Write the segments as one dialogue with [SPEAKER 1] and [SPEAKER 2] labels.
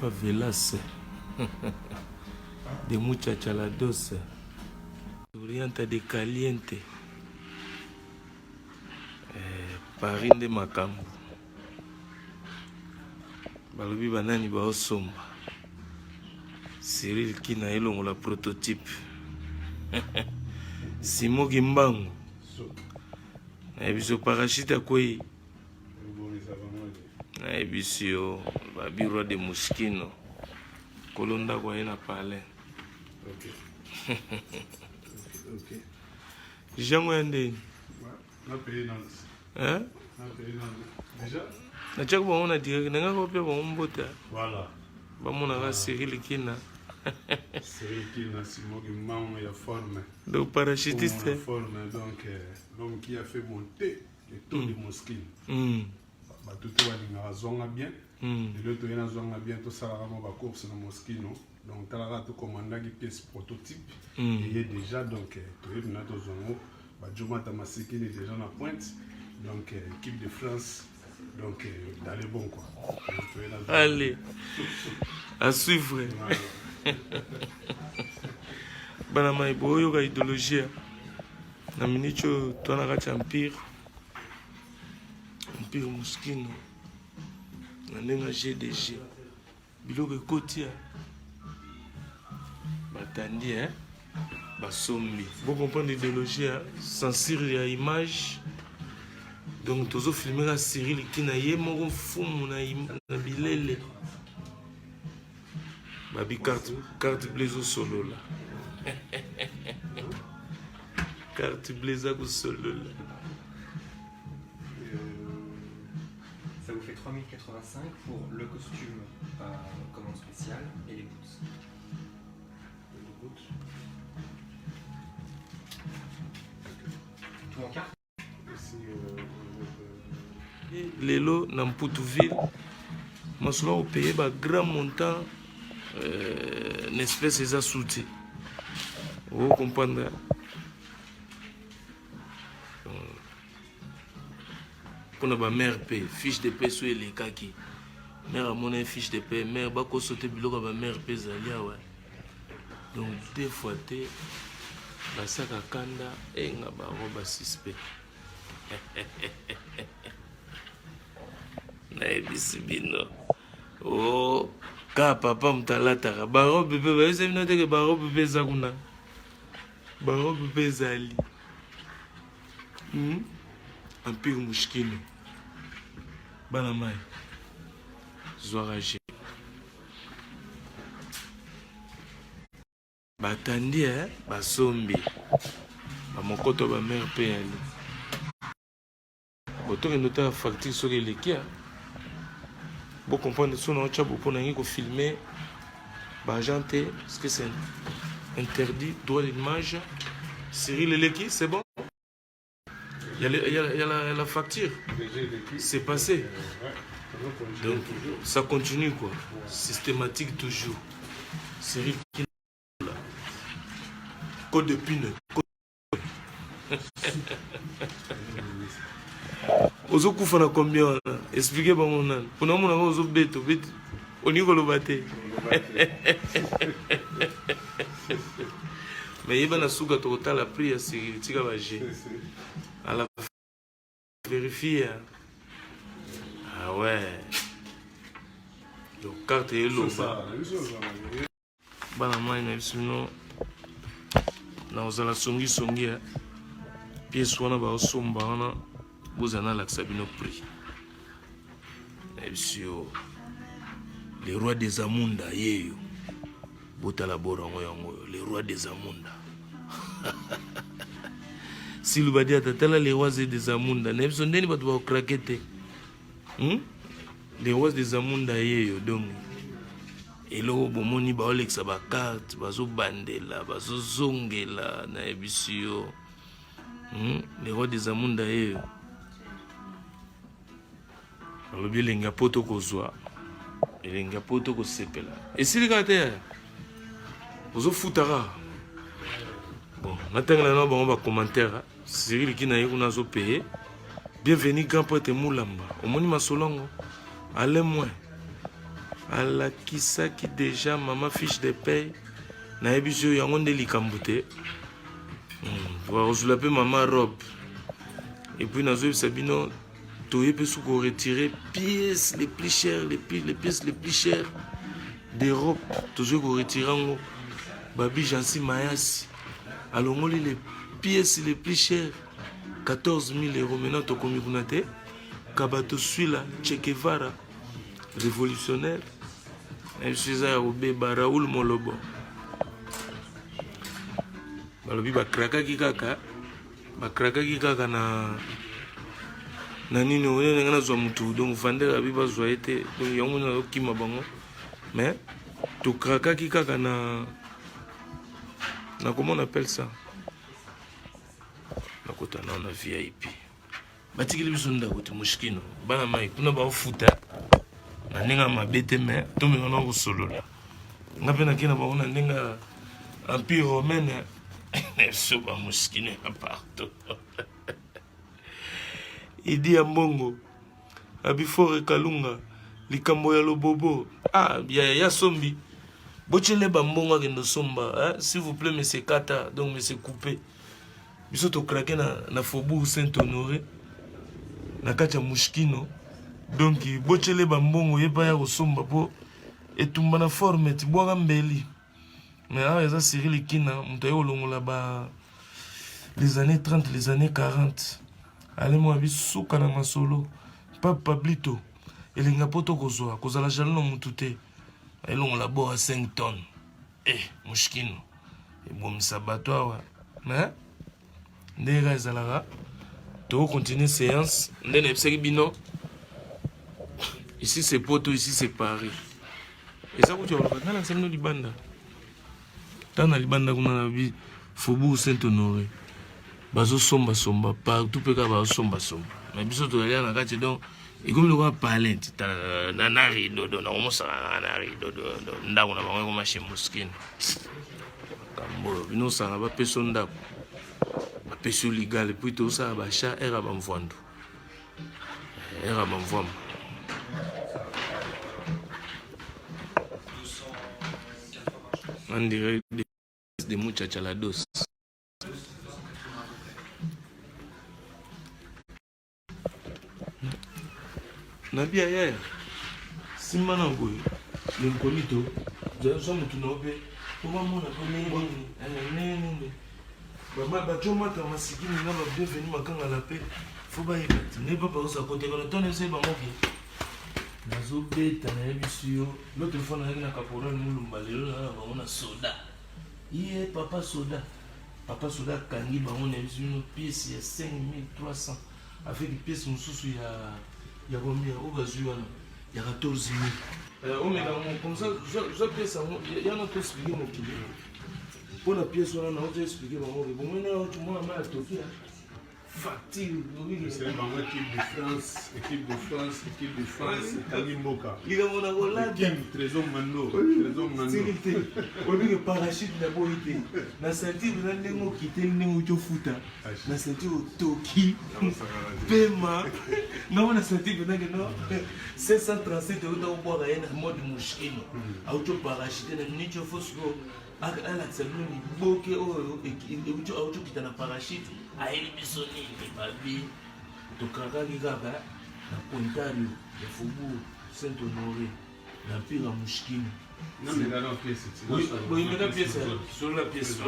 [SPEAKER 1] favelas de muchachalados, orienta de caliente, Paris de makambo. Balobi banani ba osomba. Cyril Kina elongo la prototype. Simo Kimbangu. Na biso parachute koi. Na biso ba biro de Muskino. Kolonda kwa ina pale. OK. OK. Jango yande.
[SPEAKER 2] Na paye Nantes.
[SPEAKER 1] Hein?
[SPEAKER 2] Na paye Nantes. Déjà?
[SPEAKER 1] Na tchako ba on a dit nga ko pe ba mbota.
[SPEAKER 2] Voilà.
[SPEAKER 1] Ba mona ga Cyril Kina.
[SPEAKER 2] Cyril Kina Simo Kimbangu ya forme.
[SPEAKER 1] Donc parachutiste.
[SPEAKER 2] Forme donc l'homme qui a fait monter le taux de Muskino. Ba tout wa zonga bien. De l'autre yana zonga bien to sala ma ba course na Muskino. Donc talaka to commanda qui pièce prototype. Il est déjà donc to est na to zongo. Ba Joma Tamaseki est déjà na pointe. Donc équipe de France. Donc d'aller bon quoi.
[SPEAKER 1] Allez. À suivre. Bana mai boyo ga idéologie. Na minicho to na ka empire. Empire Muskino. Na nenga GDG. Biloko kotia. Batandi basombi. Vous comprenez l'idéologie, censure ya image. Donc tozo filmer à Cyril Kina ye moko fumu na bilele. Babi carte blezo solo là. Carte blezo solo là.
[SPEAKER 3] Ça vous fait 3085 pour le costume commande spéciale et les boots. Tout en carte.
[SPEAKER 1] Lelo na Mputouville, masolo au payer ba grand montant une espèce de soutien. Vous comprenez? Pour na ba mère paye fiche de paie sur les kaki. Mère a mon fiche de paie, mère ba ko sauter biloko ba mère paie zalia ouais. Donc des fois té ba saka kanda et nga ba roba suspect. Naibisibino. Oh, ka papa mtalataka. Baro bebe, ba yose minote ke baro bebe zakuna. Baro bebe zali. Empire Muskino. Bana mai. Zoaraje. Batandi basombi. Ba mokoto ba mère pe ali. Boto ke nota facture sur les kia. Vous comprenez son nom, pour nous filmer, bajanté, parce que c'est interdit, droit d'image. Cyril Leki, c'est bon. Il y a la facture. C'est passé. Donc, ça continue quoi. Systématique toujours. Cyril qui là. Code de pine. Ozo kufana combien? Expliquez pas mon nom. Pour nous, on a ozo beto, beto. On y va le battre. Mais il va na suga total la prière c'est tika baje. À la vérifier. Ah ouais. Donc carte est loba. Bana mai na bisino. Na ozala songi songi. Pièce wana ba osomba wana. Vous en avez l'accepté prix. Les rois des Amunda, yeyo. Les rois des Amunda. Si le badia tatala les rois des Amunda, ne sont pas de craqueter. Les rois des Amunda, yeyo donc. Et là, bomoni ba olexa ba carte, bazo bandela, bazo zongela na ebisio. Les rois des Amunda, yeyo. Le bien lenga poto kozwa lenga poto ko sepela et si les gars ozo futara bon natanga na ba ba commentaire Cyril Kina yekuna zo payer bienvenue grand prêtre Moulamba omoni masolongo allez moi alakisaki déjà mama fiche de paye nayebi so yango nde likambo te kozula mpe mama robe et puis nazoyebisa bino toye mpe soki koretirer pièces les plus chères les pièces les plus chères d'Europe tozwi koretire yango babi Jansi Mayasi alongoli les pièces les plus chères 14 000 euros maintenant tokomi kuna te Kabato Suila Che Guevara révolutionnaire eza ya kobeba Raoul Molobo balobi bakrakaki kaka na nini oyo ndenge nazwa mutu donc vandera bi bazwa ye te donc yango nazokima bango mais tokrakaki kaka na comment on appelle ça nakota na VIP batikili biso ndako te mushikino bana mai kuna baofuta na ndenge mabe te mais tomenga na kosolola nga mpe nakei na bango na ndenge empire romaine so bamushikino ya partout Idi ya mbongo abifore Kalunga likambo ya lobobo ya sombi bochele bambongo akendo somba s'il vous plaît monsieur Kata donc monsieur Coupé biso to craquer na faubourg Saint-Honoré na kati ya mushikino donc bochele bambongo yeba ya kosomba po etumba na forme ti bwaka mbeli mais eza Cyril Kina muto ayo longola les années 30 les années 40 allez moi bisuka na masolo papa Blito elinga poto kozwa kozala jalno mutu te elongola bo à 5 tonnes mushikino ebomisa bato awa mais ndenge ezalaka to continuer séance ndene ebisaki bino ici c'est poto ici c'est Paris eza kuti oloba tana semno libanda kuna na bi faubourg Saint-Honoré bazo somba partout pe ka bazo somba mais biso to ya na kati donc ikomi lokwa palette na rido do na omosaka na rido do ndako na bango koma chez Moskine kambo bino sanga ba peso ndako ba peso legal puis to ça ba cha era ba mvando on dirait des muchachalados nabi aya simba na ngoyi lemkolito jaso mutu na ope omamona po nini bacomata masikini na babeveni makangala mpe fo bayeba ti ne papa osakotekana tone ese bangoki bazobeta nayebi su yo l'autre fois nayaki na caporal mulumba lelo na bango na soda ye papa soda akangi bango nayebi su bino pièce ya 5300 avec pièce mosusu ya combien obazwi wana ya 14 000 omeka comme ça za pièce yango yana toexplike mokili mpo na pièce wana na ozo explike bango ke bomona otomona ma ya toki facture équipe de France Kalimboka likambo na kolata trésor mando obike parachute na boyi te na ceinture na ndenge okiteli ndenge otofuta na ceinture otoki pema nao na ceinture penake no 737 ota kobwaka ye na mode mushkino auto parachute na miniti ofosiko alakisa bino liboke oyo autokita na parachute ayebi biso nini babi tokrakaki kaka na Ontario ya faubourg Saint-Honoré na mpire ya mushkino boyimeka pièce solo la pièce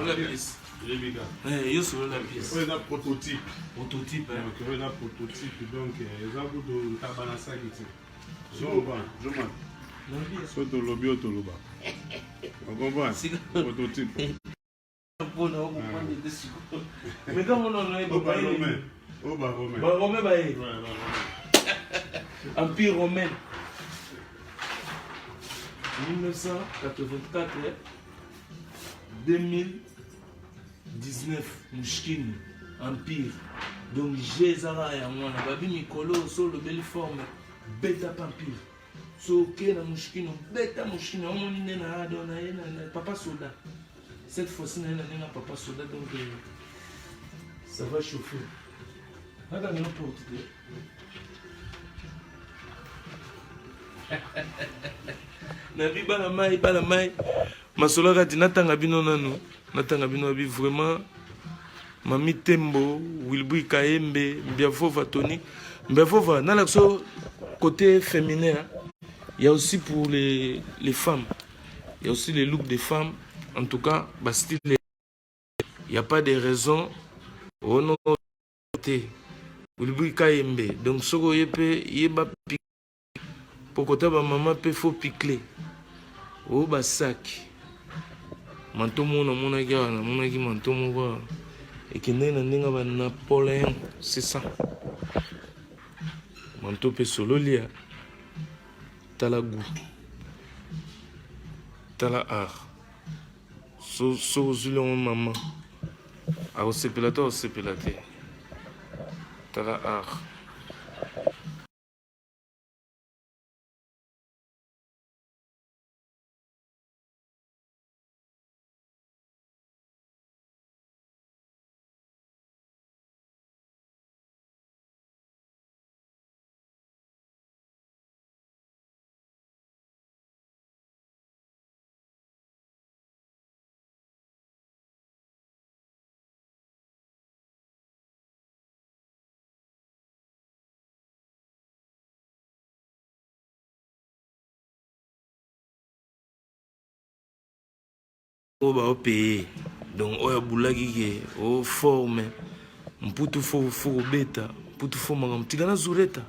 [SPEAKER 1] yo solo la pièce
[SPEAKER 2] oyo eza prototype
[SPEAKER 1] oyo
[SPEAKER 2] eza prototype donc eza kutu ntabanasaki te zoman so tolobi oyo toloba okomprendre prototype
[SPEAKER 1] mpona okoprendre de siko mais comme on a Romain baye Empire romain 1984 2019 mushkini Empire donc j'ai ezaka yango wana babi mikolo so lobeli forme beta pampire so oke na mushkino beta mushkino omoni nde na ado na ye na papa soda cette fois-ci na ye na ndenge na papa soda donc ça va chauffer nakanga no porte te Nabi balamai. Masola kati natanga bino nanu. Natanga bino abi vraiment. Mami Tembo, Wilbui Kaembe, Mbiafova Tony. Mbiafova, dans l'action côté féminin, il y a aussi pour les femmes. Il y a aussi les looks des femmes. En tout cas, Bastille, il n'y a pas de raison. Au nom de Wilbui Kaembe. Donc, ce que il y a pour côté maman peut faut piquer. Oh, basak. Mantomo na monaki mantomo. Et qui n'est pas Napoléon, c'est ça. Manto pe solo lia. Tala goût. Tala art. So zulon maman. A o sepelate. Tala art. On va payer. Donc, on a boulagi, on forme. On peut tout faire bêta. On peut tout faire magam. Tigana zureta.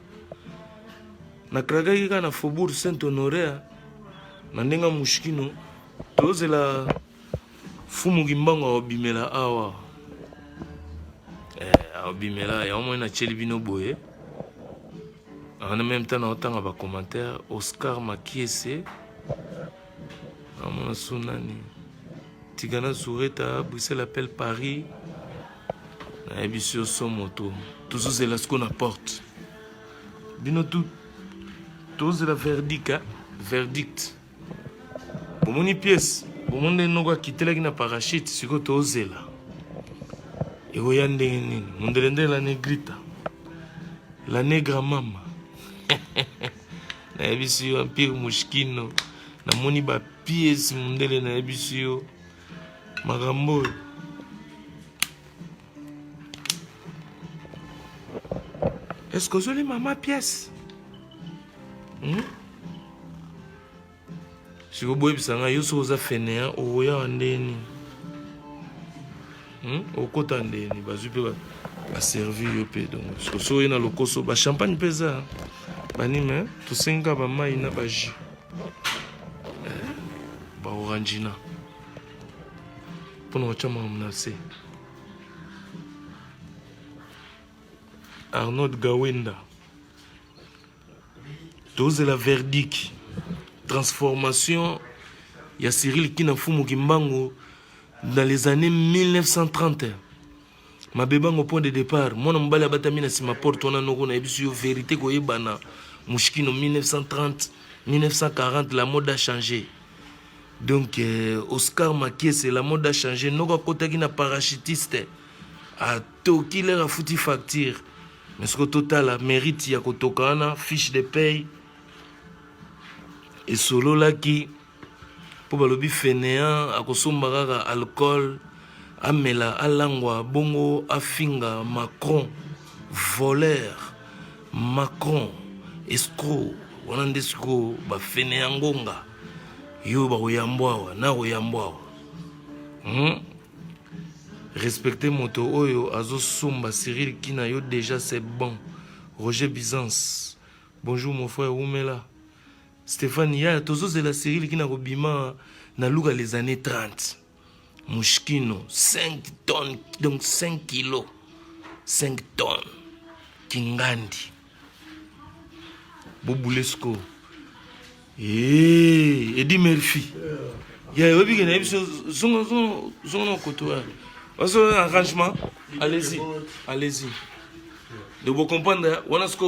[SPEAKER 1] Na kragaki kana Faubourg Saint-Honoré. Na nenga mushkino. Toze la fumu gimbanga obimela awa. Obimela ya au na chelibino boye. En même temps, on a un commentaire. Oscar Makiese. Amona Sunani. Tigana Zoureta, Bruxelles appelle Paris. Sur son moto. Tout ça, c'est là ce qu'on apporte. Dis-nous tout, c'est la verdict. Verdict. Pour mon pièce, pour mon dénoua quitter la parachute, c'est que tout est là. Et vous y avez mon dénoua la négrita. La négra maman. Na sur un pire mouchkino. Na moni ba pièce, mon dénoua na sur. Magambo. Est-ce que vous avez ma pièce? Si vous voulez savoir, vous avez fait un ou vous avez au côté de vous servi donc parce que si vous avez le coso champagne pesa banime tout senga ba mai na ba jus ba orangina pour nous menacé. Arnaud Gawenda. Dose la verdict. Transformation. Il y a Cyril Kinafumu Kimbango dans les années 1930. Ma bébé au point de départ. Moi, je suis batamina si ma porte on a une vérité koyebana. Mouchkino 1930, 1940, la mode a changé. Donc, Oscar Makiese, la mode a changé. Nous avons un parachutiste à Toki, il a foutu facture. Mais ce que total, la mérite, il y a une fiche de paye. Et solo là qui, pour le fainéant, à Kosombarara, alcool, Amela, Alangwa, Bongo, Afinga, Macron, voleur, Macron, escroc, on a des escrocs, fainéant Gonga. Yo ba oyambwa na oyambwa respecter moto oyo azo somba Cyril Kina yo déjà c'est bon. Roger Byzance bonjour mon frère Oumela Stéphane ya tozo de la Cyril Kina robima na luga les années 30 Mouchkino 5 tonnes donc 5 kilos 5 tonnes Kingandi Bobulesco Eddie Murphy. Il y a un arrangement. Allez-y. Allez-y. De vous comprendre, on a ce que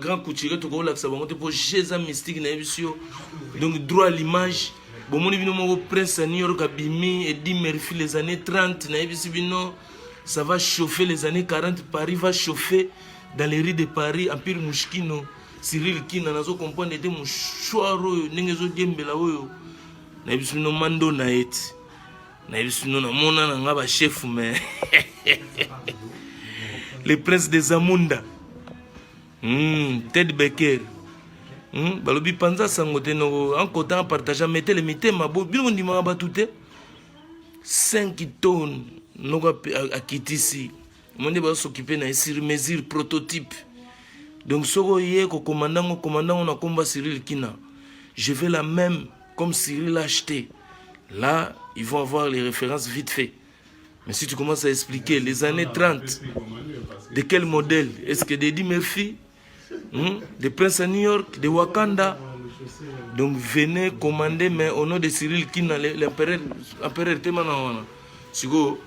[SPEAKER 1] grand couturier to ko la ça pour Jésus mystique na ebisio. Donc droit à l'image. Bon mon bino prince New York abimi Eddie Murphy les années 30 na ebisio bino ça va chauffer les années 40 Paris va chauffer dans les rues de Paris Empire Mouchkino. Cyril Kina nazo comprendre était mon choix ndenge zo diembela oyo na biso no mando na eti na biso no na mona na nga ba chef mais le prince des Zamunda Ted Becker balobi panza sango te no en côté partager mettre le mitema bo bino ndima ba touté 5 tonnes no a kitisi monde ba s'occuper na sur mesure prototype. Donc, commandant on a combat Cyril Kina. Je vais la même comme Cyril l'a acheté. Là, ils vont avoir les références vite fait. Mais si tu commences à expliquer les années 30, de quel modèle? Est-ce que d'Eddie Murphy, de Prince à New York, de Wakanda? Donc, venez commander, mais au nom de Cyril Kina, l'empereur Temana. Sigo,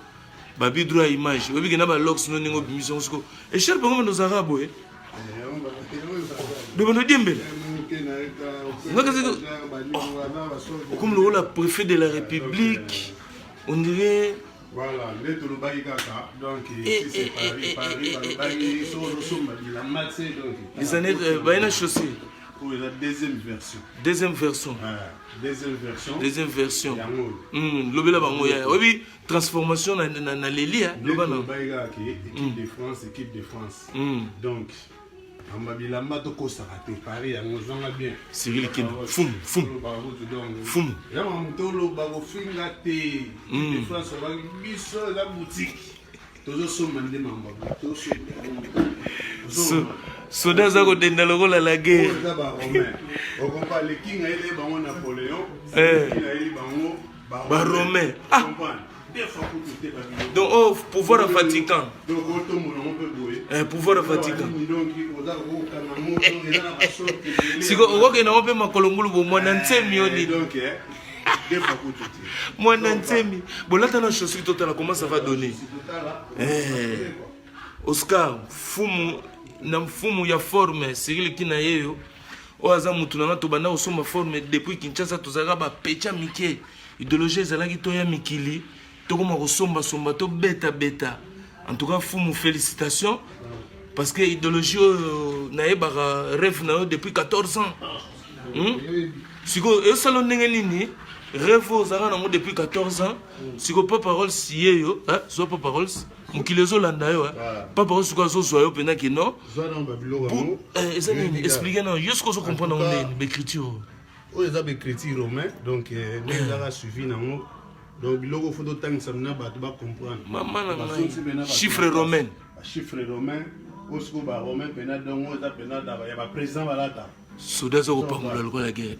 [SPEAKER 1] Babi droit à image. Babi Genaba Lox, non, non, mission. Et cher, comment nos Arabes, comme le préfet de la République, on dirait.
[SPEAKER 2] Voilà,
[SPEAKER 1] les années chaussée.
[SPEAKER 2] Pour la deuxième version.
[SPEAKER 1] Deuxième version.
[SPEAKER 2] Deuxième version.
[SPEAKER 1] L'obéla bangoya. Oui, transformation na l'élie.
[SPEAKER 2] Équipe de France. Donc.
[SPEAKER 1] Cyril Kina, foum. Soda zako denda lokola la guerre. Romain. Donc, oh, pouvoir Vatican. Pouvoir Vatican. Si on voit que nous avons ma colombo, moi n'entends moi n'entends. Bon, là, tu as une chose totale. Comment ça va donner? Oscar, fumu, na fumu ya forme, Cyril Kina yeyo. Oaza mutunanga tobanda osoma forme depuis Kinshasa tozaka ba pecha mike. Idéologie ezalaki to ya mikili. Tokoma kosomba somba to beta. En tout cas, fumu félicitations. Parce que l'idéologie n'a pas rêve depuis 14 ans. Si vous avez rêve depuis 14 ans, si vous n'avez pas parole, si vous n'avez pas parole, vous pas parole, si vous avez pas parole, non. Expliquez-nous, juste que vous comprenez l'écriture.
[SPEAKER 2] Vous avez l'écriture romain, donc nous avons suivi. Donc, il faut que vous compreniez.
[SPEAKER 1] Chiffre romain.
[SPEAKER 2] Chiffre romain. Osko ba romain pena dongo ta pena da ya ba président balata
[SPEAKER 1] soda zo ko pangola lokola la guerre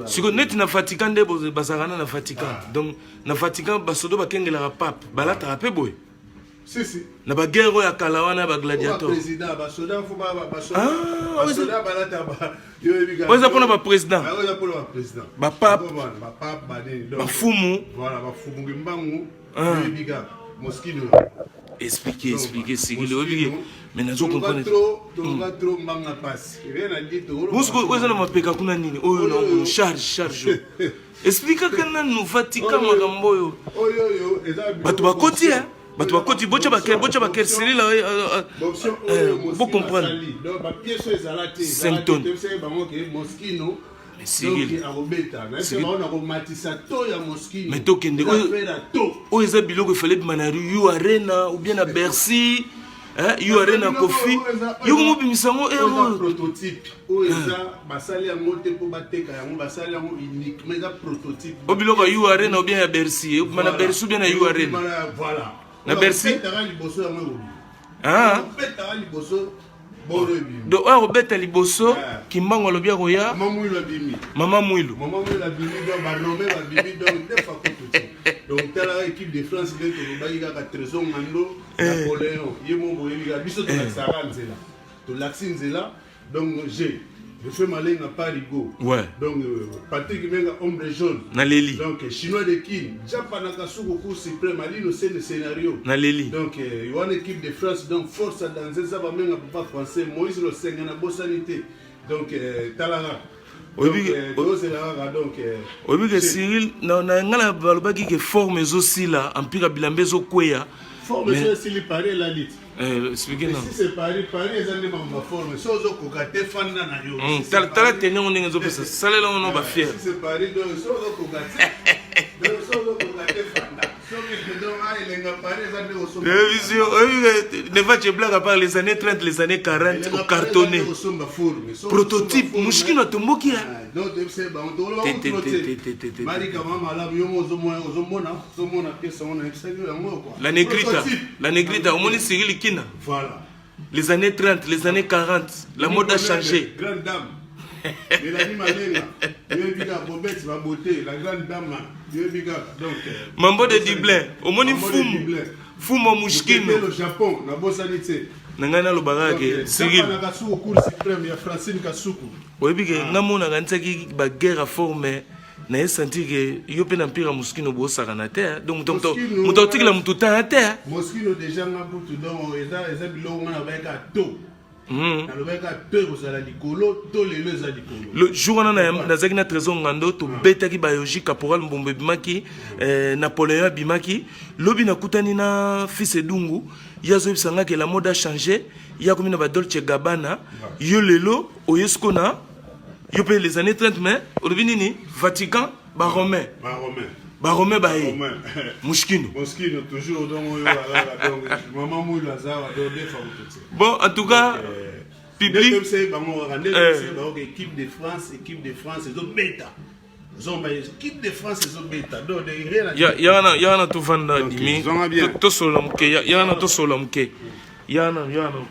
[SPEAKER 1] siko net na Vatican de bazarana na Vatican donc na Vatican ba sodo ba kengela pape balata rapé boy
[SPEAKER 2] si
[SPEAKER 1] na ba guerre ya kala wana ba gladiateur
[SPEAKER 2] président ba soda fo ba soda balata ba yo ebiga
[SPEAKER 1] oza pona ba président ba pape
[SPEAKER 2] ba
[SPEAKER 1] fumu
[SPEAKER 2] voilà ba fumu ngimbangu ebiga Moschino.
[SPEAKER 1] Expliquez, Cyril. Mais nous comprenons.
[SPEAKER 2] Trop manga passe. Rien à dire.
[SPEAKER 1] Vous avez ma peka kuna nini? Oh non, charge. Explique quand nous Vatican magambo. Batu bakoti Batu bakoti bocha bakel Cyril vous comprendre.
[SPEAKER 2] Donc ba pièce ezalati
[SPEAKER 1] 5 tonnes.
[SPEAKER 2] Moschino.
[SPEAKER 1] Cyril.
[SPEAKER 2] Mais
[SPEAKER 1] tokende o eza biloko fallait manari you arena ou bien à Bercy you arena Kofi yo mo bimisango
[SPEAKER 2] prototype o eza basali ya mote po bateka yango basali yango unique mais eza prototype
[SPEAKER 1] o biloko you arena ou bien à Bercy mana Bercy ou bien à you arena
[SPEAKER 2] voilà
[SPEAKER 1] na Bercy donc Robert Liboso Kimbango lobia roya Maman Mouilou
[SPEAKER 2] donc tala équipe de France de Tobaïga Trésor Mando Napoléon yemo boyebiga biso to Saranzela to Laxinzela donc j'ai je fais malin à Parigo donc Patrick Menga ombre jaune
[SPEAKER 1] Naleli
[SPEAKER 2] donc chinois de Kin Japana Kasuko cours suprême Alino c'est le scénario
[SPEAKER 1] Naleli
[SPEAKER 2] donc il y a une équipe de France donc force à danser ça va même pas français Moïse le Seigneur na bosanité donc Talara donc
[SPEAKER 1] Cyril na ngala balobaki que forme aussi là empire bilambe zo kweya
[SPEAKER 2] forme aussi li parler la lit
[SPEAKER 1] expliquez non.
[SPEAKER 2] Si c'est Paris, ils ont des membres formes. Si vous avez fanda na yo.
[SPEAKER 1] Tala tenir on est ça. Ça là on va fier.
[SPEAKER 2] Si c'est Paris, donc si vous
[SPEAKER 1] ne va te blague à part les années 30, les années 40 au cartonné. Prototype, Mouchkino Tomboki. La Negrita, au moins Cyril Kina.
[SPEAKER 2] Voilà.
[SPEAKER 1] Les années 30, les années 40, la mode a changé.
[SPEAKER 2] Grande dame. Mélanie Malenga, la beauté, la grande dame.
[SPEAKER 1] Mambo de Dublin, au moins Fumo Mouchkino.
[SPEAKER 2] Le Japon, la Bossanité.
[SPEAKER 1] Nangana lo bagage Cyril.
[SPEAKER 2] Na Kasuko cour suprême ya Francine Kasuko.
[SPEAKER 1] Oui bige ngamona gantsaki ba guerre formée. Na senti que yo pe na mpira Mouchkino bo sakana terre. Donc muto tikila mututa na terre.
[SPEAKER 2] Mouchkino déjà ngabutu donc eza bilongo na baika to. Na lobeka to ko sala likolo to lelo za likolo.
[SPEAKER 1] Le jour na zaki na trésor ngando to betaki biologie caporal Mbombe bimaki Napoléon bimaki lobi na kutani na fils Edungu yazo bisanga que la mode a changé ya comme na ba Dolce Gabbana yo lelo oyesko na yo pe les années 30 mais lobi nini Vatican ba romain bae Mouchkino
[SPEAKER 2] toujours donc maman mou lazara donc des fois.
[SPEAKER 1] Bon en tout cas public
[SPEAKER 2] équipe de France ils ont bêta. Équipe de France ils ont bêta. Donc
[SPEAKER 1] yana to vanda dimi to solomke yana to solomke yana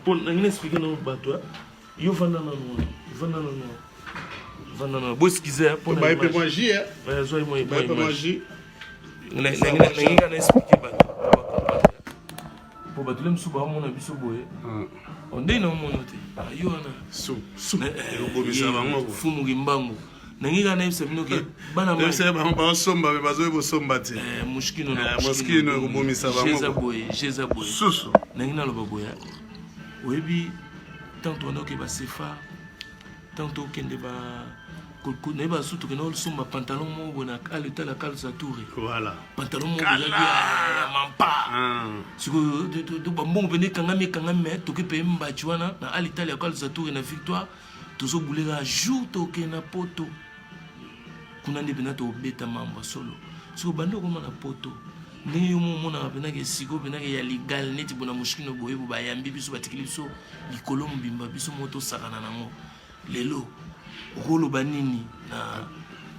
[SPEAKER 1] pour n'expliquer non bato yo vanda non bo excuser pour
[SPEAKER 2] ba pe magie
[SPEAKER 1] zo moi
[SPEAKER 2] magie
[SPEAKER 1] na expliquer bato pour bato le msuba mona biso boye on dit non monote yo na fumu gimbangu nangiga na ibse binoke bana
[SPEAKER 2] mo se ba somba be bazo bo somba te
[SPEAKER 1] Mouchkino
[SPEAKER 2] ko bomisa bango
[SPEAKER 1] jeza boye
[SPEAKER 2] susu
[SPEAKER 1] nangina lo baboya webi tant on que ba sefa tantôt kende ba ne ba surtout que no somba pantalon mo bona alita la calza touré
[SPEAKER 2] voilà
[SPEAKER 1] pantalon mo ya mampa siko do ba mbongo bene kangame to ke pe mba chwana na alita la calza touré na victoire tozo boulega jour to ke na poto kuna ndi bena to beta mamba solo siko bando ko na poto ne yo mo mona bena ke siko bena ke ya legal neti bona Mouchkino boye bo ba yambi biso batikili biso likolo mbimba biso moto sakana nango lelo rolo banini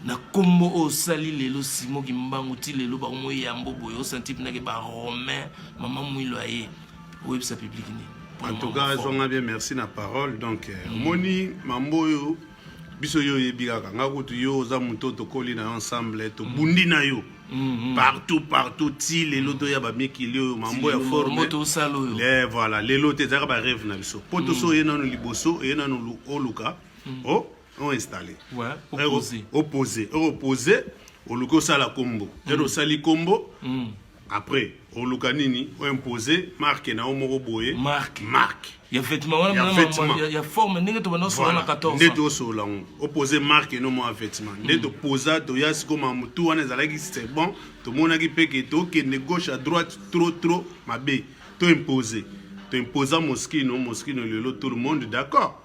[SPEAKER 1] na kombo o sali lelo simo kimbangu ti lelo ba mo yambo boye o senti bena ke ba romain maman mwilo aye websa public ni.
[SPEAKER 2] En tout cas, ils ont bien merci na parole. Donc, moni mambo yo biso yo yebika nga kutu yo za mutoto koli na ensemble to bundi na yo. Partout ti lelo to ya ba mekili mambo ya forme.
[SPEAKER 1] Moto salo yo.
[SPEAKER 2] Les voilà, lelo te za ba rêve na biso. Poto so yena no liboso, yena no oluka. On installé.
[SPEAKER 1] Ouais,
[SPEAKER 2] opposé, au luko sala combo. Ero sali combo. Après, au Lucanini, on imposé, marque na omoro boye.
[SPEAKER 1] Marque.
[SPEAKER 2] Il
[SPEAKER 1] y a vêtements, il y a forme, n'est-ce pas sur la 14.
[SPEAKER 2] N'est-ce pas sur la opposé marque non moi vêtements. N'est-ce pas posa to yas comme un tout on est allé c'est bon. Tout le monde a qui peut que to qui ne gauche à droite trop ma bé. To imposé Mouchkino le tout le monde d'accord.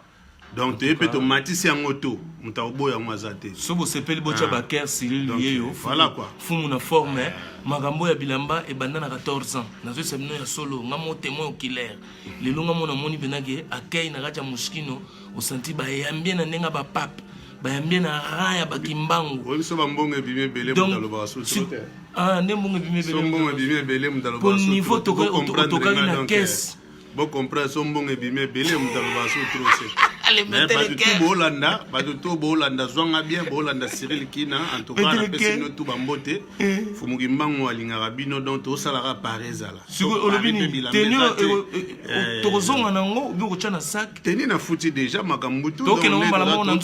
[SPEAKER 2] Donc tu peux te matisser en auto, mutaobo ya mwazate.
[SPEAKER 1] Sobo sepeli bocha baker Cyril yeyo.
[SPEAKER 2] Voilà quoi.
[SPEAKER 1] Fumu na forme magambo ya bilamba e bandana 14 ans. Nazo semno ya solo ngamo témoin oculaire. Lelo ngamo na moni benage akei na gacha Mouchkino o senti ba yambie na nenga ba pape. Ba yambie na raya ba kimbangu.
[SPEAKER 2] Oui so ba mbongo bimé belé mutaloba so.
[SPEAKER 1] Ne mbongo bimé belé.
[SPEAKER 2] So mbongo bimé belé mutaloba so.
[SPEAKER 1] Pour niveau to na caisse.
[SPEAKER 2] Bon comprendre son bon et bimé belé mutaloba so trop c'est.
[SPEAKER 1] Mais pas du
[SPEAKER 2] tout Bolanda, Zwanga bien, Bolanda Cyril Kina, en tout cas, la personne tout bambote, Fumugimbango Alingarabino, dont au salara Parezala.
[SPEAKER 1] Sur Olobini, tenu Torozon en ango, Buruchana sac.
[SPEAKER 2] Tenu na fouti déjà, Makambutu,
[SPEAKER 1] donc on a un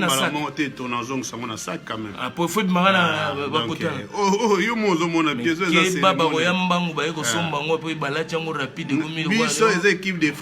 [SPEAKER 1] sac.
[SPEAKER 2] Ton azong samona sac quand même.
[SPEAKER 1] Ah, pour foutre Marana, Bakota.
[SPEAKER 2] Oh, yo mozo mona pièce.
[SPEAKER 1] Baba Royambango, Bayeko Sombango, puis Balachango rapide,
[SPEAKER 2] Biso, équipe de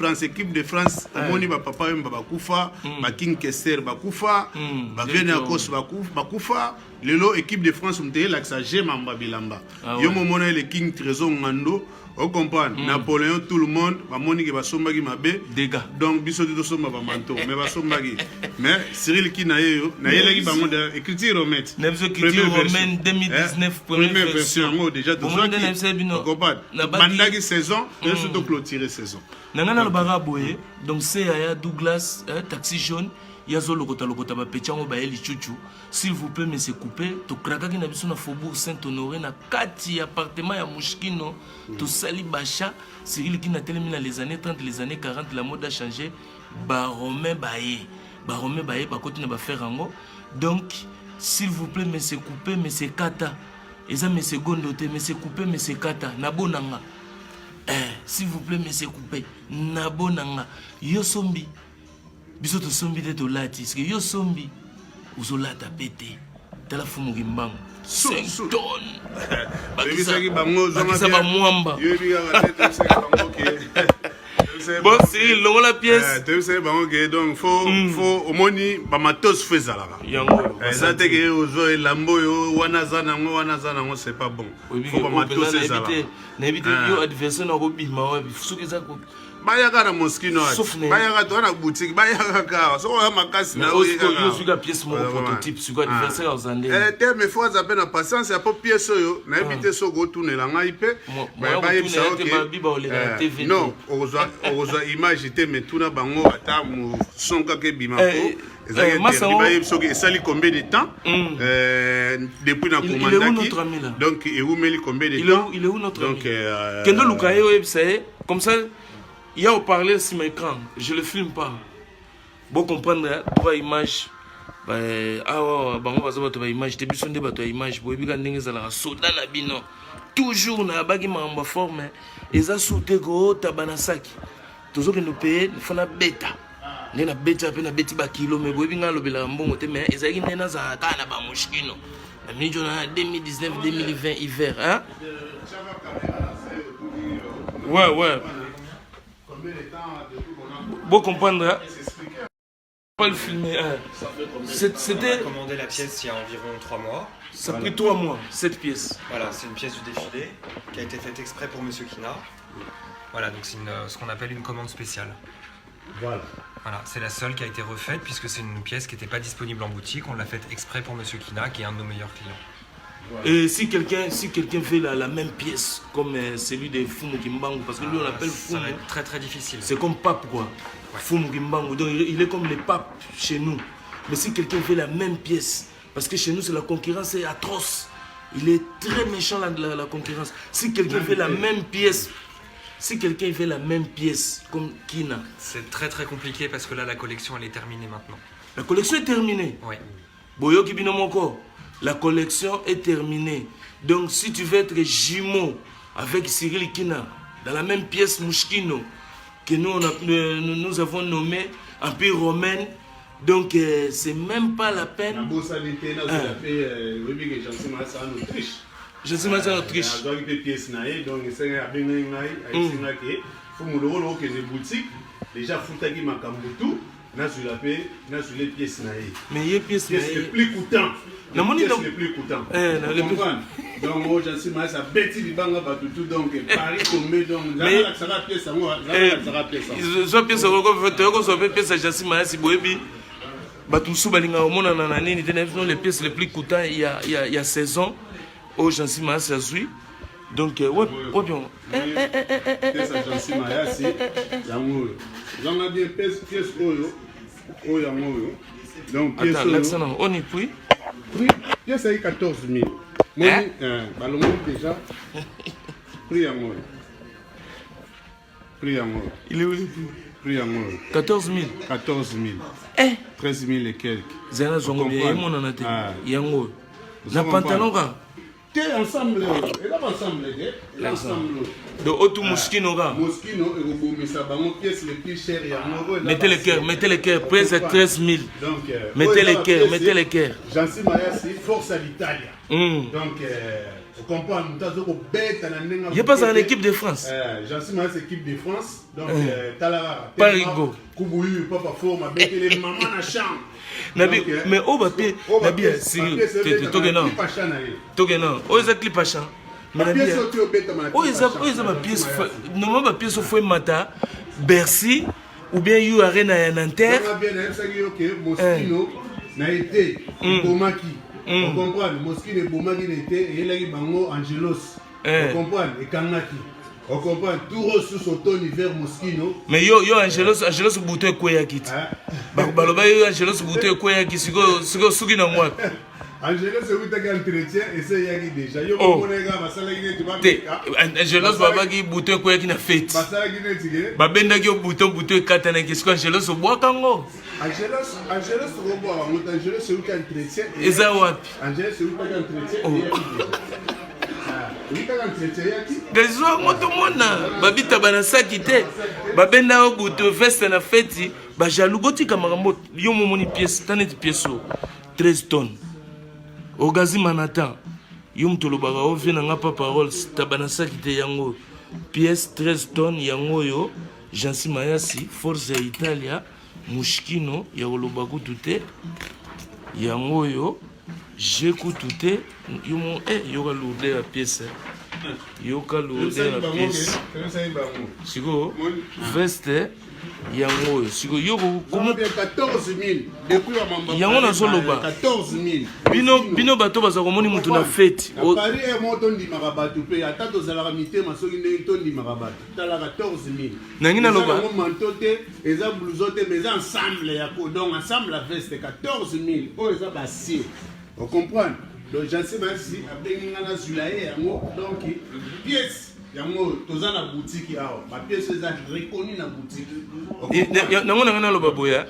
[SPEAKER 2] France, Moni Papa Babakou. Ba King Kester bakufa ba Venakos bakufa lelo équipe de France mteye laksa Mamba Bilamba yo momona le King Trésor Ngando on comprend Napoléon tout le monde ba moni ke ba sombaki mabe
[SPEAKER 1] dégâts
[SPEAKER 2] donc biso to somba ba manto mais ba sombaki mais Cyril Kinayo na yelaki bango de écriture romaine
[SPEAKER 1] écriture romaine 2019
[SPEAKER 2] première version déjà tout ça on comprend bandaki saison et surtout clôturer saison
[SPEAKER 1] nangana le baraboye donc c'est Aya Douglas taxi jaune yazo lokota ba pechango ba eli chuchu s'il vous plaît mais c'est coupé to krakaki na biso na faubourg Saint-Honoré na kati appartement ya Mushkino to sali bacha Cyril qui na tellement les années 30 les années 40 la mode a changé ba Romain baye ba continue ba faire ango donc s'il vous plaît mais c'est coupé mais c'est kata eza mais c'est gondoté mais c'est coupé mais c'est kata na bonanga s'il vous plaît mais c'est coupé na bonanga yo sombi biso to sombi de dolati parce que yo sombi uzolata pété tala fumu kimbango 5 tonnes
[SPEAKER 2] bakisaki bango
[SPEAKER 1] zonga ba mwamba
[SPEAKER 2] yo biga tete c'est bango ke
[SPEAKER 1] bon c'est longo la pièce
[SPEAKER 2] tu sais bango ke donc faut au moni ba matos fezala
[SPEAKER 1] yango
[SPEAKER 2] ça te ke ozo elambo yo wana zana ngo c'est pas bon faut ba matos fezala
[SPEAKER 1] na éviter yo adversaire na ko bima wa suki za ko
[SPEAKER 2] bayaka na Moskino bayaka to na boutique bayaka ka so ya makasi na
[SPEAKER 1] yo suka pièce mo prototype suka adversaire ozande
[SPEAKER 2] te mais faut avoir na patience ya po pièce yo na éviter so go tourner ngai pe baye ça OK non oza image te mais tuna bango ata mo sonka ke bima ko ezali so que sali combien de temps depuis na commandaki donc et où met combien de temps
[SPEAKER 1] il est où notre
[SPEAKER 2] donc
[SPEAKER 1] Kendo Lukayo c'est comme ça. Il y a au parler sur mon écran, je le filme pas. Bon comprendre, tu image. On va voir tu image, tu as besoin de image. Pour bien gagner ça la soda na bino. Toujours na bagi mamba forme. Et ça sauté go tabanasaki. Toujours que nous payer, il faut la bêta. Nena bêta pe na bêti ba kilo mais boy binga lobela mbongo te mais ezaki nena za kana ba Mushkino. Na minjo na 2019 2020 hiver, hein? Ouais. Bon comprendre, pas le filmer.
[SPEAKER 3] C'était commandé la pièce il y a environ 3 mois.
[SPEAKER 1] Ça a pris 3 mois, cette pièce.
[SPEAKER 3] Voilà, c'est une pièce du défilé qui a été faite exprès pour Monsieur Kina. Voilà, donc c'est ce qu'on appelle une commande spéciale. Voilà, c'est la seule qui a été refaite puisque c'est une pièce qui n'était pas disponible en boutique. On l'a faite exprès pour Monsieur Kina, qui est un de nos meilleurs clients.
[SPEAKER 1] Et si quelqu'un fait la même pièce comme celui de Fumu Kimbangu, parce que lui on l'appelle Fumu,
[SPEAKER 3] ça va être très très difficile.
[SPEAKER 1] C'est comme pape quoi, ouais. Fumu Kimbangu, donc il est comme les papes chez nous. Mais si quelqu'un fait la même pièce, parce que chez nous c'est la concurrence est atroce, il est très méchant la concurrence. Si quelqu'un fait la même pièce, comme Kina,
[SPEAKER 3] c'est très très compliqué parce que là la collection elle est terminée maintenant.
[SPEAKER 1] La collection est terminée.
[SPEAKER 3] Oui.
[SPEAKER 1] Boyo Kibinomoko. La collection est terminée. Donc si tu veux être jumeau avec Cyril Kina dans la même pièce Mushkino que nous avons nommé Empire romain, donc c'est même pas la peine. Je sais pas en Autriche. Mais il y a pièces
[SPEAKER 2] les plus coûtant. Les plus coûtant. Donc moi j'en suis mal ça bêtise du banga tout donc Paris comme donc là ça va pièce ça va pièce.
[SPEAKER 1] Ils ont pièce au ko so pièce j'en suis mal si boyebi batu subalinga omona na nini les pièces les plus coûtant il y a saison au j'en suis mal ça suit. Donc ouais bien.
[SPEAKER 2] Pièce j'en suis mal si yango. J'en a bien pièce oyo yango. Donc pièce
[SPEAKER 1] attends, on y puis
[SPEAKER 2] prix pièce à 14 000. Ballon déjà. Prix en moi.
[SPEAKER 1] Il est où le
[SPEAKER 2] prix en moi?
[SPEAKER 1] 14 000.
[SPEAKER 2] 14 000. 13 000 et quelques.
[SPEAKER 1] Zena zongo bien mon anate. Yango. Na pantalon ka.
[SPEAKER 2] T'es ensemble. Et là ensemble ensemble.
[SPEAKER 1] De Otu Mushkino ga.
[SPEAKER 2] Mushkino et Robomisa bango pièce les plus chères yango.
[SPEAKER 1] Mettez les cœurs, près de 13 000. Donc mettez les cœurs.
[SPEAKER 2] J'en suis marié, c'est force à l'Italie. Donc vous comprenez, nous avons bête à la nenga.
[SPEAKER 1] Il y a pas en équipe de France.
[SPEAKER 2] J'en suis marié, c'est équipe de France. Donc
[SPEAKER 1] Parigo.
[SPEAKER 2] Kubuyu, papa forme, bête les mamans na chambre.
[SPEAKER 1] Mais au papier, c'est Togena. Oh, c'est clip achat. Mais la pièce, oh, c'est ma pièce. Normalement, ma pièce au fond mata, Bercy, ou bien you arena à Nanterre.
[SPEAKER 2] Na été Bomaki. On comprend, Moskine Bomaki n'était et là il bango Angelos. On comprend, et Kanaki. On comprend tout sous son ton hiver Moskino.
[SPEAKER 1] Mais yo Angelos bouton quoi ya kit. Baloba yo Angelos bouton quoi ya kit sigo sugi na moi.
[SPEAKER 2] Angelos c'est où t'as entretien et c'est yaki déjà. Yo monega basala qui tu vas.
[SPEAKER 1] Angelos baba qui bouton quoi qui na fête.
[SPEAKER 2] Basala qui n'était.
[SPEAKER 1] Babenda qui bouton katana qu'est-ce que Angelos bois kango.
[SPEAKER 2] Angelos robo Angelos c'est où t'as entretien.
[SPEAKER 1] Eza wapi?
[SPEAKER 2] Angelos c'est où t'as entretien.
[SPEAKER 1] Gazo moto mona babita bana sakite babenda o buto veste na feti ba jalugoti kamarambo yo momoni pièce taneti pièce 13 tonnes o gazi manata yo mtolobaka o vena nga pa parole tabana sakite yango pièce 13 tonnes yango yo Jansi Mayasi Forza Italia Mushkino ya olobaku tute yango yo j'écoute tout yo yoka lourder la pièce yoka lourder la pièce siko veste yango siko yoko
[SPEAKER 2] comment 14000 depuis mamba
[SPEAKER 1] yango na soloba 14000 bino bato baza komoni mutu na fête
[SPEAKER 2] Paris est monton di marabatou pe ata to zala mité masoki ne ton di marabatou tala 14000
[SPEAKER 1] nangina loba
[SPEAKER 2] mantote eza blousote mais ensemble ya ko donc ensemble la veste 14000 o eza bassier. On comprend. Donc, Jansi Mayasi a bien gagné Zulaye, donc pièce. Yango toza na boutique yao. Ma pièce est reconnue na boutique.
[SPEAKER 1] Nango na lo baboya.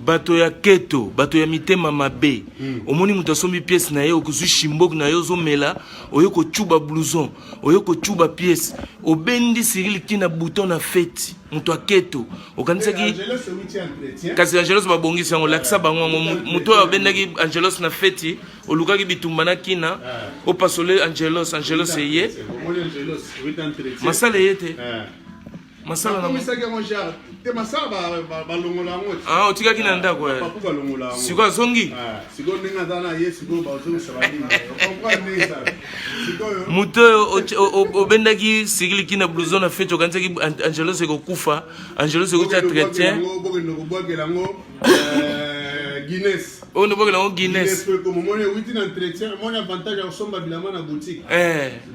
[SPEAKER 1] Bato ya keto, bato ya mitema mabe. Omoni muta sombi pièce na ye okuzu shimbok na yo zo mela, oyoko chuba blouson, oyoko chuba pièce. Obendi Cyril ki na bouton na fête. Muto keto. Okanisa ki kasi Angelos babongisi yango laksa bango muto obendaki Angelos na fête, olukaki bitumba na kina, opasole Angelos eye. Masala yete. Masala na
[SPEAKER 2] te masala ba longola ngo.
[SPEAKER 1] Ah, otika kina ndako ya.
[SPEAKER 2] Papu ba longola ngo.
[SPEAKER 1] Siko zongi.
[SPEAKER 2] Siko ninga dana ye siko ba zongi sabani. Comprendre ça. Siko
[SPEAKER 1] muto obendaki Cyril kina blouson na fête okanzaki Angelos ekokufa, Angelos ekuta entretien.
[SPEAKER 2] Guinness.
[SPEAKER 1] On ne voit que Guinness.
[SPEAKER 2] Comme mon entretien, mon avantage à somba bilamana na boutique.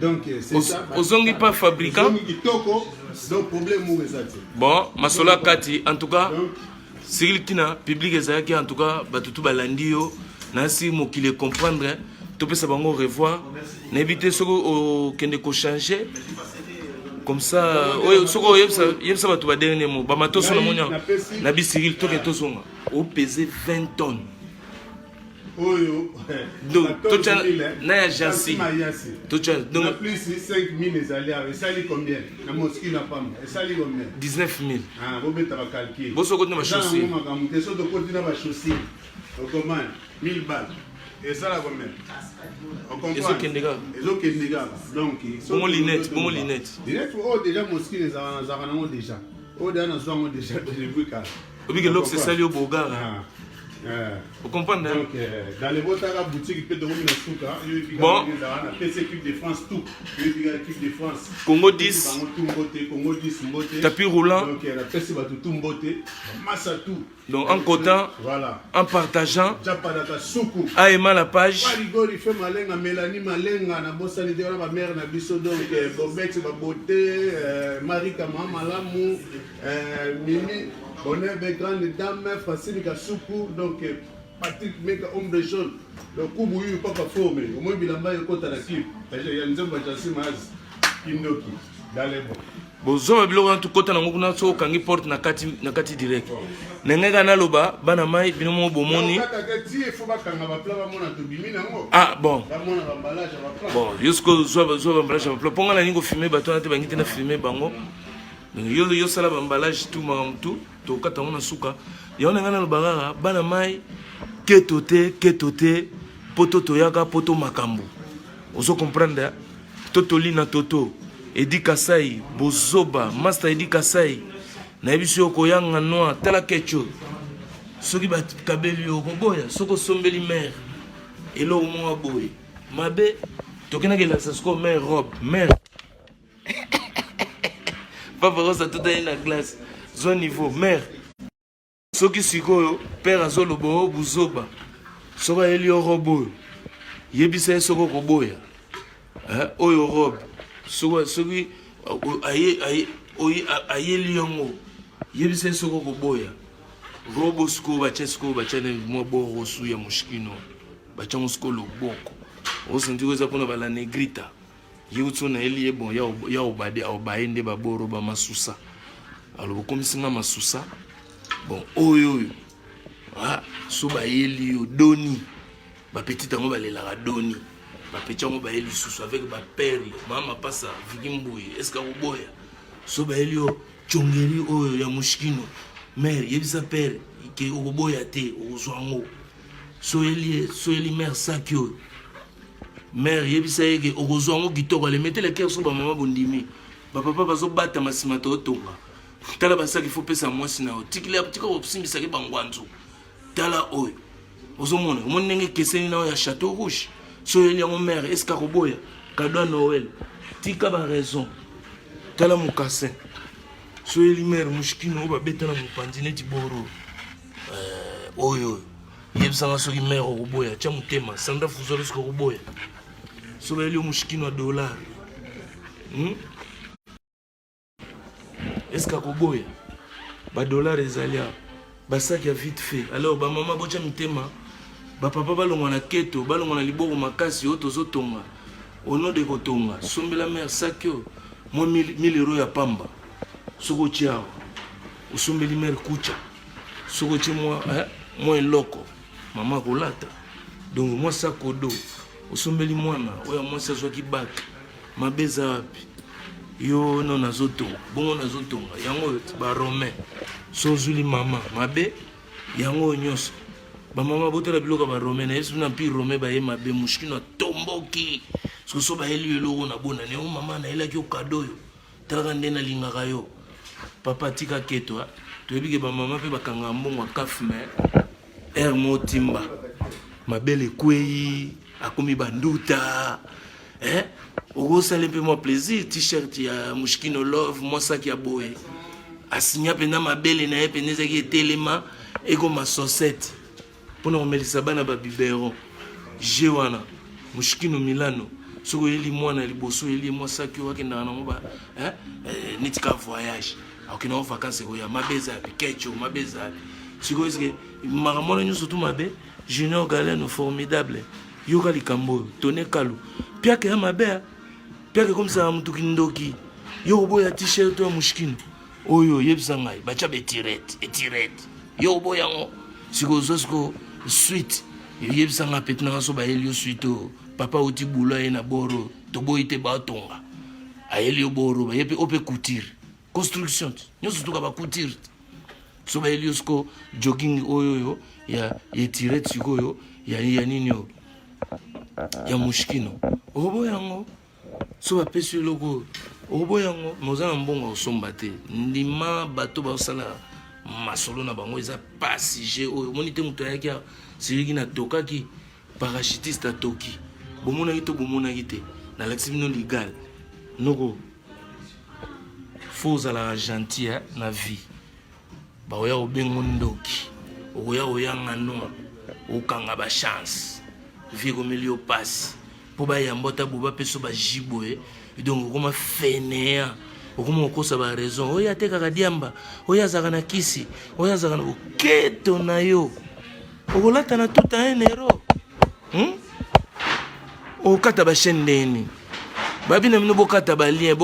[SPEAKER 2] Donc c'est ça.
[SPEAKER 1] Aux ongi pas fabricant.
[SPEAKER 2] Donc problème où ça.
[SPEAKER 1] Bon, masola kati en tout cas. Cyril Kina public ezaki en tout cas batutu balandio nasi mokile comprendre to pesa bango revoir n'éviter ce au kende ko changer comme ça soko yebsa batu ba dernier mot ba mato solo monya na bi Cyril to ke to songa au peser 20 tonnes.
[SPEAKER 2] Oyo.
[SPEAKER 1] Donc tout na ya Jansi. Tout
[SPEAKER 2] donc plus 5000 les alliés, ça li combien? Na mosquée na pam. Ça li combien?
[SPEAKER 1] 19000.
[SPEAKER 2] Ah, vous mettez la calcul.
[SPEAKER 1] Vous soko na chaussée.
[SPEAKER 2] Question de continuer na chaussée. Au commande 1000 balles. Et ça la combien? On comprend. Ils ont Kendega. Donc
[SPEAKER 1] bon linette.
[SPEAKER 2] Linette oh déjà mosquée les aranamo déjà. Oh déjà nous déjà de buka.
[SPEAKER 1] Obi que l'ox c'est sali au bogar. Vous comprenez?
[SPEAKER 2] Donc, dans les boîtes à boutique, il peut devenir un souk.
[SPEAKER 1] Bon.
[SPEAKER 2] PC équipe de France, tout. L'équipe de France.
[SPEAKER 1] Congo 10.
[SPEAKER 2] Congo 10, Mbote.
[SPEAKER 1] Tapis roulant.
[SPEAKER 2] Donc, la PC va tout Mbote. Masse à tout.
[SPEAKER 1] Donc, en cotant.
[SPEAKER 2] Voilà.
[SPEAKER 1] En partageant.
[SPEAKER 2] Japadaka Soukou.
[SPEAKER 1] En aimant la page.
[SPEAKER 2] Rigole, il fait malenga, Mélanie Malenga, na bossa l'idée, ma mère, na biso, donc, Bobex, ma beauté, Marika Mamalamu, Mimi. On est des grandes dames, Francine Kassoukou, donc Patrick Meka, homme de jaune. Donc, Koubouyu, papa formé. Au moins, Bilamba, il y a un compte à la clip. Il y a une zone de Jansi Mayasi, Kindoki, dans les bons.
[SPEAKER 1] Bon, zo mabilo en tout côté na nguna so kangi porte na kati direct. Nenga na loba bana mai binomo bomoni. Ah bon. Bon, jusqu'au zo emballage ba ponga na ningo filmer bato na te bangite na filmer bango. Yo sala emballage tout tout to kata mona suka. Ya ona ngana loba bana mai ketote poto toyaka poto makambo. Ozo comprendre toto lina toto. Edi Kasai, Bozoba, Master Edi Kasai, Naibisio Koyanga Noa, Tela Kecho, soki bakabeli yo koboya soki osombeli mare eloko mwa boye mabe tokendaki elakisa siko mare robe mare papa kosa totali na glace zwa niveau mare soki sikoyo père azoloba o buzoba soki ayeli yo robe oyo yebisa ye soki okoboya oyo robe soki ayeli yango yebisa ye soki okoboya robo sikoyo batya na mwa borosu ya moshikino batyango sikoyo loboko osenti eza mpona bala negrita ye uti na eli ye bon ya obaye nde baboro bamasusa aloba okomisinga masusa bon oyo so bayeli yo doni bapetite yango balelaka doni bapeti yango bayeli lisusu avec bapere mama pasa viki mbuye eske akoboya so bayeli yo tiongeli oyo ya moshikino mare yebisa pere ke okoboya te okozwa yango so eli mare saki oyo mare yebisa yeke okozwa yango kitoko alemetele kere so bamama bondimi bapapa bazobatama nsima totonga tala basaki fo pesa mwasi na yo tika kosimbisaki bangwanzu tala oyo ozomona omoni ndenge ekeseni na oyo ya chateau rouge so oyeli yango mare eske akoboya kado ya noel tika baraison tala mokasin so oyeli mare moshikino oyo babeta na mopanzi neti boro oyo yebisanga soki mare okoboya tya motema sanda fuzolo soki okoboya so bayeli yo moshikino ya dollar eske akoboya badollar ezali awa basaki ya vite fait alors bamama botya mitema bapapa balongwa na keto balongwa na liboko makasi oyo tozotonga ono de kotonga sombela mare saki oyo mwa 1000 euro ya pamba soki otya awa osombeli mare kucha soki otye mwa eloko mama akolata donc mwa sakodo osombeli mwana oyo mwasi azwaki bak mabe eza wapi yo no nazotonga bongo nazotonga yango baromain so ozwili mama mabe yango oyo nyonso bamama botala biloko baromain na yesu na mpi romain baye mabe moshikino atomboki soki so bayeli yo eloko na bona ne o mama nayelaki yo kado oyo talaka nde nalingaka yo papa tika keto toyebi ke bamama mpe bakanga mbongo akafme ere motimba mabele ekwei akomi banduta okosala mpe mwa plaisir t-shirt ya moshikino love mwa saki ya boye asinya mpena mabele na ye mpena ezaki etelema ekoma sosete mpona komelisa bana babiberon je wana moshikino milano soki oyeli mwana liboso oyeli mwa saki oyo akendaka nango neti ka voyage akokendako vacance koya mabe eza yapi kecho mabe eza yapi sikoyo esike makambo wana nyonso tu mabe junior galeno formidable yoka likambo oyo tone kalu piake ya mabe piake komisaka mutuki ndoki yo koboya t-shirt ya moshikino oyo yebisa ngai batya etirete yo koboya yango sikoyo ozwa sikoyo suite yebisa ngai peti nanga so bayeli yo suite oyo papa oti bula ye na boro toboyi te batonga ayeli yo boro baye mpe ope couture construction nyonso tuka bacouture so bayeli yo sikoyo jogging oyo ya etirete sikoyo ya nini oyo ya moshikino okoboya yango so bapesi eloko oyo okoboya yango moza na mbongo osomba te ndima bato basala masolo na bango eza pasige oyo omoni te moto ayaki siliki na tokaki parachutiste atoki bomonaki to bomonaki te nalakisi bino legal noko fo ozalaka gentil na vie baoya kobengo ndoki okoya koyanga no okanga bachance vie ekomeli yo pasi mpo bayamba ota boba mpe so bajiboye donc okoma fenea okoma okosa baraison oyo atekaka diamba oyo azalaka na kisi oyo azalaka na boketo na yo okolata na tout un euro okata bachaine ndeni babina bino bokata balien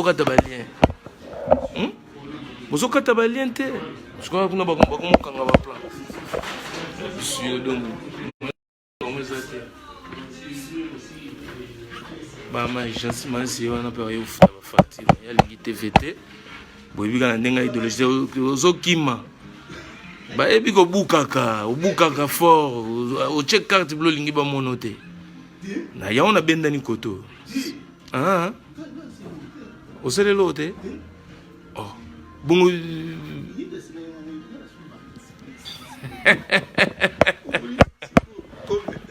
[SPEAKER 1] bozokata balien te sikoyo kuna bakomokanga baplan sio donc bama agence mansi wana mpe bayofuta bafacture yalingi tvt boyebika na ndenge ya idéologie ozokima bayebi kobukaka obukaka fort otie carte bilo olingi bamono te na yango nabendani koto osalelo te bongo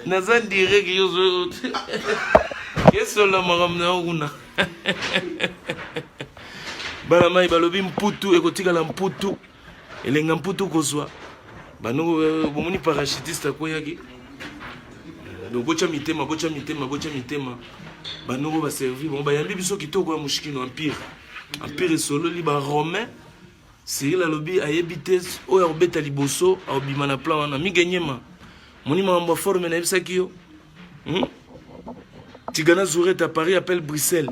[SPEAKER 1] Nazan direct yozo. Qu'est-ce la maramna una? Bala mai balobi mputu ekotika la mputu. Elenga mputu kozwa. Bano bomoni parachutiste ko yaki. Donc bocha mitema. Bano ba servir bon ba yambi biso kitoko ya mushikino empire. Empire solo li ba romain. Cyril alobi ayebite oyo obeta liboso obima na plan wana mi gagnema. Moni mambo forme na ebisaki yo. Tigana Zourette à Paris appelle Bruxelles.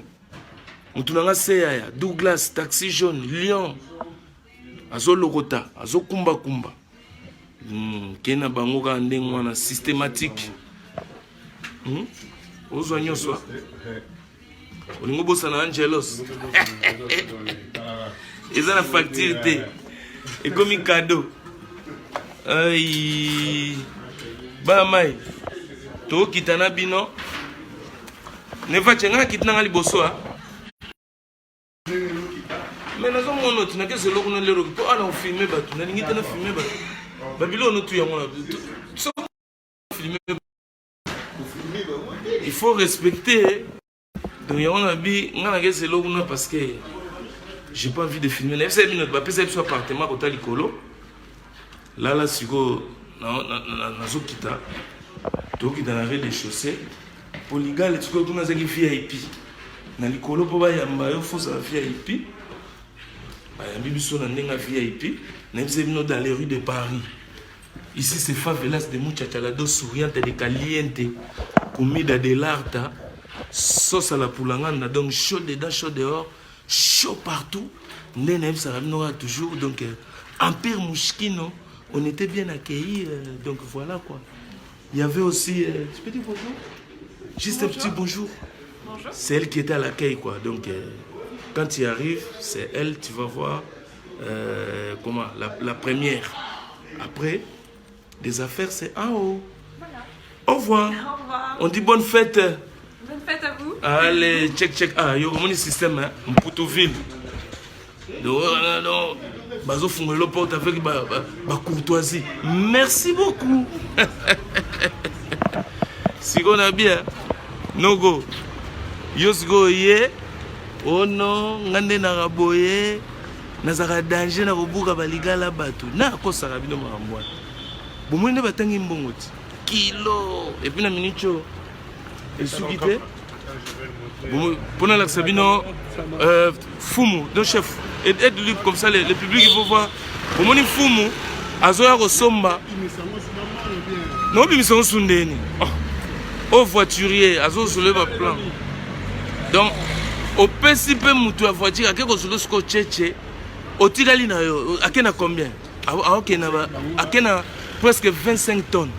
[SPEAKER 1] Mutunanga Seya, Douglas, Taxi Jaune, Lyon. Azo Logota, Azo Kumba. Kena bangoka ndengwana systématique. Ozo nyoswa. Olingo bossa na Angelos. Ils ont la facture. Et comme un cadeau. Aïe. Bamai. To kitana bino. Ne va chenga kitana liboso a. Mais nazo mono tu na ke se lokuna lero ko ala filmer batu na ngite na filmer batu. Babilo no tu ya mona. Il faut respecter. Donc on a bi ngana ke se lokuna parce que j'ai pas envie de filmer. Les 5 minutes ba pesa biso appartement ko tali kolo. Là siko na zokita. To kita na rez-de-chaussée. Polygal tu ko na zaki VIP. Na likolo po ba yamba yo faut ça VIP. Ba yambi biso na ndenga VIP. Na biso bino dans les rues de Paris. Ici c'est favelas de muchachalado souriante de caliente. Comida de l'arta. Sauce à la poulangana donc chaud dedans chaud dehors. Chaud partout. Nene Sarabino toujours donc Empire Mouchkino, on était bien accueillis donc voilà quoi. Il y avait aussi tu peux dire bonjour? Juste bonjour. Un petit bonjour. Bonjour. C'est elle qui était à l'accueil quoi. Donc quand tu arrives, c'est elle, tu vas voir comment la première. Après des affaires c'est en haut. Voilà. Au revoir. Au revoir. On dit bonne fête. Bonne fête à vous. Allez, check. Ah, il y a un système, hein, Mputouville. Donc, bazo fungolo porte avec ba courtoisie. Merci beaucoup. Si on a bien, no go. Yos go ye. Oh non, ngande na raboye. Nazara danger na robuka baligala batu. Na ko sarabino marambwa. Bomone batangi mbongoti. Kilo. Et puis na minicho. Et soukité. Pour la Sabino, Fumu, donc chef, aide-lui comme ça, le public il faut voir. Pour mon Fumu, Azoya Rosomba. Non, mais ils sont soundés. Au voiturier, Azo sur le plan. Donc, au PCP, Moutou à voiture, à quel chose le scotché, au Tigali, à quel combien? À quel presque 25 tonnes.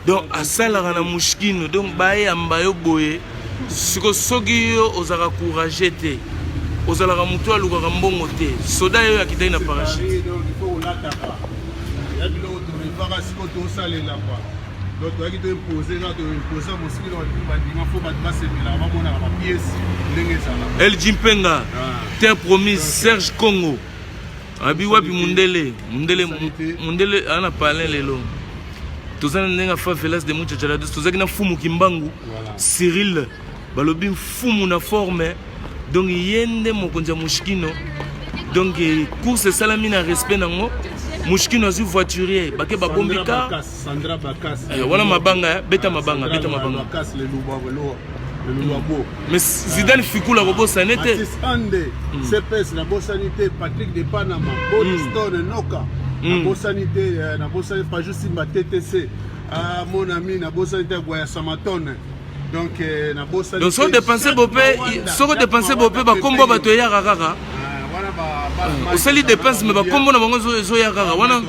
[SPEAKER 1] Donc, à Salarana Mouchkino, donc, Baye Ambayo Boye. Si vous avez encouragé, vous avez encouragé, vous avez encouragé, soda yo akita ina parachute. Il faut l'ataka. Il y a bilo to si ko sale là quoi. Donc tu as qui te imposer là, te imposer mon ski dans le bâtiment, faut pas passer là, va mona la pièce ndenge ça là. El Jimpenga. Terre promise Serge Congo. Abi wapi Mundele ana parlé lelo. Tous les gens qui ont fait des muchachalados, tous les gens qui ont fait Kimbangu, Cyril, Balobim Fumu na forme, donc yende mokonza Mouchkino, donc course salami na respect nango, Mouchkino azu voiturier, bake ba bombika, Sandra Bakas, voilà mabanga, beta mabanga. Bakas le Louabo. Mais Zidane Fikula robo sanité. Ande, CPS la Bossanité, Patrick de Panama, Bolistone Noka. Na Bossanité, pas juste ma TTC. Ah mon ami, na Bossanité Goya Samatone. Donc na Bossanité. Donc soit dépenser bopé, ba combo ba to ya rara. Voilà ba. Au sali dépense mais ba combo na bango zo ya rara. Wana.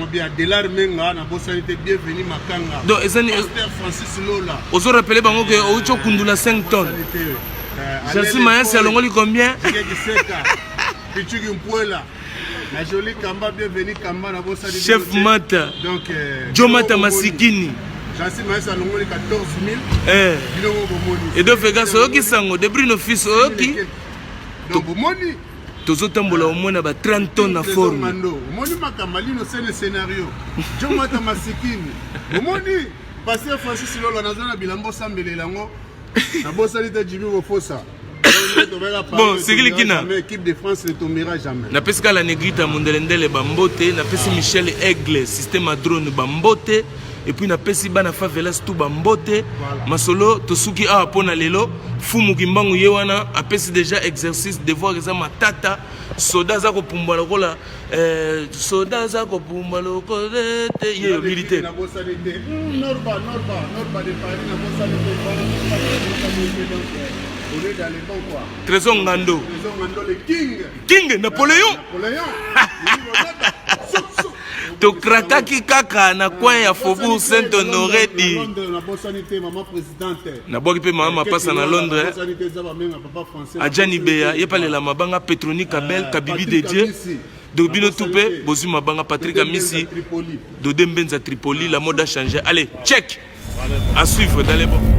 [SPEAKER 1] Bien Delar Menga na Bossanité bienvenue Makanga. Donc ezani Francis Lola. Ozo rappeler bango que ocho kundula 5 tonnes. Jalsi Maya c'est longoli combien? Pichuki Mpuela. La jolie Kamba, bienvenue Kamba na bossa de chef Mata. Donc Jomata Masikini. Jansi Maïs a longoli 14 000. Et donc Vegas Oki Sango, de Bruno Fils Oki. Donc Bomoni. tozotambola au moins ba 30 tonnes na forme
[SPEAKER 2] omoni makambalino c'est le scénario jomata masikini omoni pasteur Francis Lolo nazona bilambo sambelela ngo na bosalita jibi kofosa.
[SPEAKER 1] Bon, c'est qui n'a
[SPEAKER 2] l'équipe de France ne tombera jamais.
[SPEAKER 1] Na pesika la negrita mondelendele bambote, na pesi Michel Aigle, système à drone bambote, et puis na pesi bana favelas tout bambote. Masolo tosuki a pona lelo, fumu kimbangu yewana, a pesi déjà exercice devoir eza matata, soda za ko pumba lokola, soda za ko pumba lokola ye militaire.
[SPEAKER 2] Na bosalite, Norba de Paris na bosalite.
[SPEAKER 1] Trésor Ngando.
[SPEAKER 2] Le King.
[SPEAKER 1] King Napoléon. To krakaki kaka na coin ya Faubourg Saint-Honoré di. Na boki pe mama passa na Londres. Adjani Beya, yepale la mabanga Petroni Kabel, Kabibi de Dieu. Dobino Toupé, Bozu mabanga Patrick Amissi. Dodembenza Tripoli, la mode a changé. Allez, check. À suivre dans les bons.